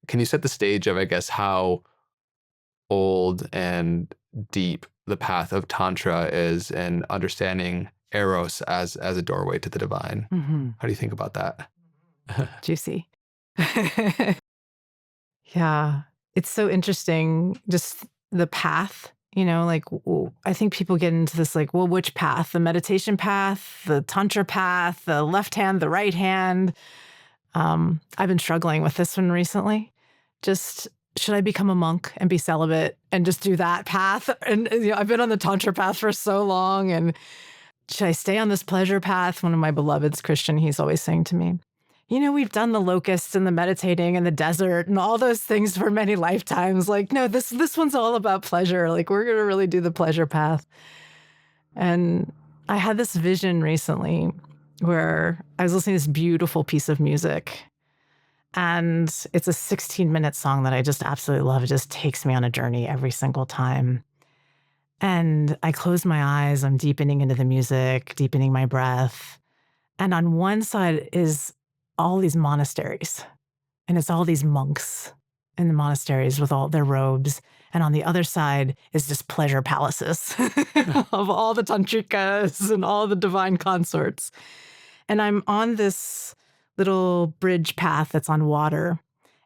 can you set the stage of, I guess, how old and deep the path of Tantra is and understanding Eros as a doorway to the divine? Mm-hmm. How do you think about that? Juicy. Yeah. It's so interesting, just the path, like I think people get into this like, well, which path? The meditation path, the Tantra path, the left hand, the right hand. I've been struggling with this one recently. Just should I become a monk and be celibate and just do that path? And I've been on the Tantra path for so long. And should I stay on this pleasure path? One of my beloveds, Christian, he's always saying to me, we've done the locusts and the meditating and the desert and all those things for many lifetimes. Like, no, this one's all about pleasure. Like, we're going to really do the pleasure path. And I had this vision recently where I was listening to this beautiful piece of music. And it's a 16-minute song that I just absolutely love. It just takes me on a journey every single time. And I close my eyes. I'm deepening into the music, deepening my breath. And on one side is all these monasteries. And it's all these monks in the monasteries with all their robes. And on the other side is just pleasure palaces of all the tantrikas and all the divine consorts. And I'm on this little bridge path that's on water.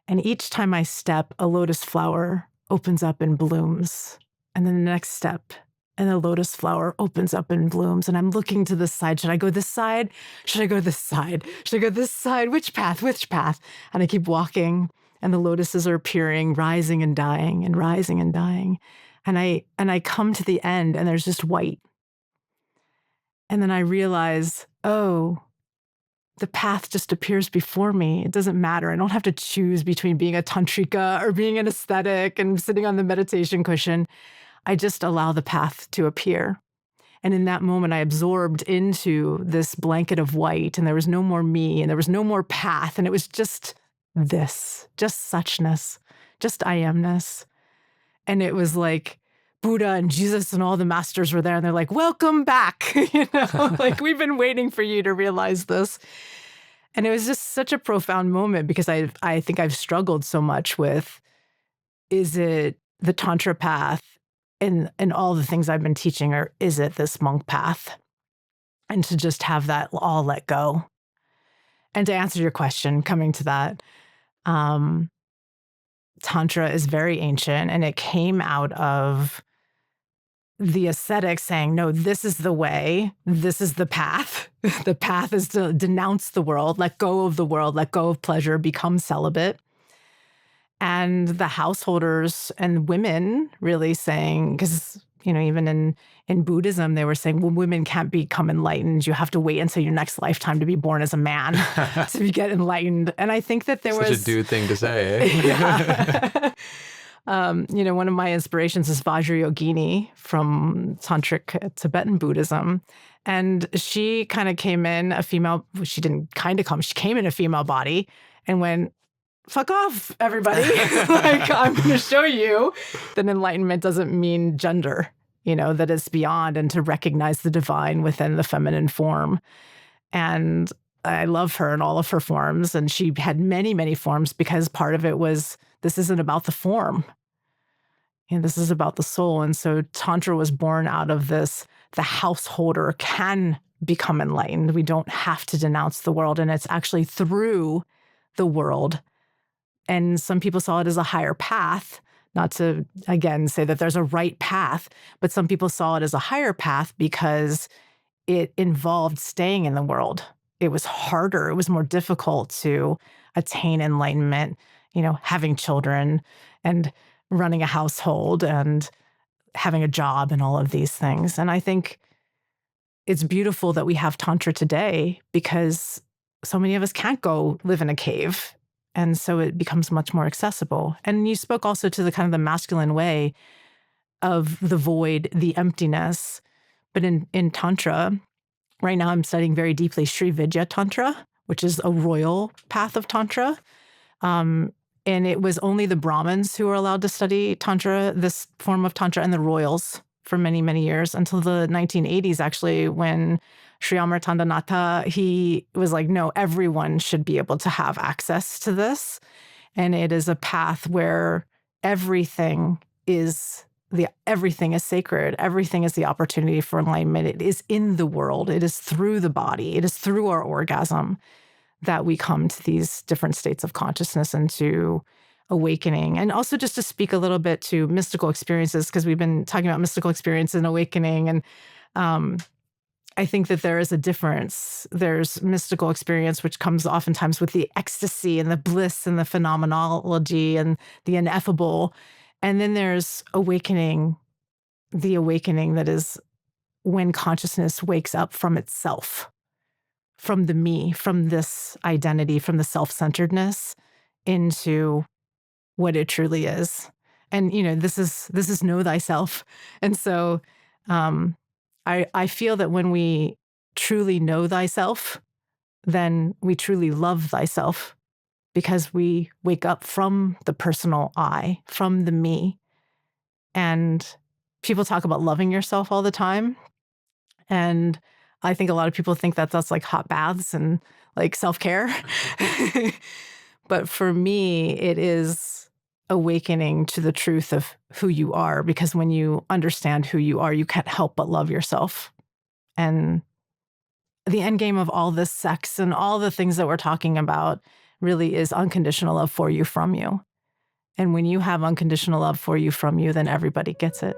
And each time I step, a lotus flower opens up and blooms. And then the next step, and the lotus flower opens up and blooms. And I'm looking to this side. Should I go this side? Should I go this side? Should I go this side? Which path? Which path? And I keep walking, and the lotuses are appearing, rising and dying, and rising and dying. And I come to the end, and there's just white. And then I realize, oh, the path just appears before me. It doesn't matter. I don't have to choose between being a tantrika or being an aesthetic and sitting on the meditation cushion. I just allow the path to appear. And in that moment, I absorbed into this blanket of white, and there was no more me, and there was no more path. And it was just this, just suchness, just I amness. And it was like Buddha and Jesus and all the masters were there, and they're like, welcome back. Like, we've been waiting for you to realize this. And it was just such a profound moment because I think I've struggled so much with, is it the Tantra path and all the things I've been teaching, or is it this monk path? And to just have that all let go. And to answer your question, coming to that, Tantra is very ancient, and it came out of the ascetics saying, no, this is the way, this is the path. The path is to denounce the world, let go of the world, let go of pleasure, become celibate. And the householders and women really saying, because, even in Buddhism, they were saying, well, women can't become enlightened. You have to wait until your next lifetime to be born as a man to get enlightened. And I think that there was such a dude thing to say, eh? Yeah. One of my inspirations is Vajrayogini from Tantric Tibetan Buddhism. And she kind of came in a female, she didn't kind of come, she came in a female body and went, fuck off, everybody. Like, I'm going to show you that enlightenment doesn't mean gender, that it's beyond, and to recognize the divine within the feminine form. And I love her in all of her forms. And she had many, many forms because part of it was, this isn't about the form. This is about the soul. And so Tantra was born out of this, the householder can become enlightened. We don't have to denounce the world. And it's actually through the world. And some people saw it as a higher path, not to, again, say that there's a right path, but some people saw it as a higher path because it involved staying in the world. It was harder. It was more difficult to attain enlightenment, having children and running a household and having a job and all of these things. And I think it's beautiful that we have Tantra today because so many of us can't go live in a cave. And so it becomes much more accessible. And you spoke also to the kind of the masculine way of the void, the emptiness. But in Tantra, right now I'm studying very deeply Sri Vidya Tantra, which is a royal path of Tantra. And it was only the Brahmins who were allowed to study Tantra, this form of Tantra, and the royals for many, many years, until the 1980s, actually, when Sri Amartandanatha, he was like, no, everyone should be able to have access to this. And it is a path where everything is everything is sacred. Everything is the opportunity for enlightenment. It is in the world. It is through the body. It is through our orgasm that we come to these different states of consciousness and to awakening. And also just to speak a little bit to mystical experiences, because we've been talking about mystical experience and awakening. And I think that there is a difference. There's mystical experience, which comes oftentimes with the ecstasy and the bliss and the phenomenology and the ineffable. And then there's awakening, the awakening that is when consciousness wakes up from itself, from the me, from this identity, from the self-centeredness into what it truly is. And, this is know thyself. And so I feel that when we truly know thyself, then we truly love thyself, because we wake up from the personal I, from the me. And people talk about loving yourself all the time. And I think a lot of people think that that's like hot baths and like self-care. But for me, it is awakening to the truth of who you are, because when you understand who you are, you can't help but love yourself. And the end game of all this sex and all the things that we're talking about really is unconditional love for you, from you. And when you have unconditional love for you, from you, then everybody gets it.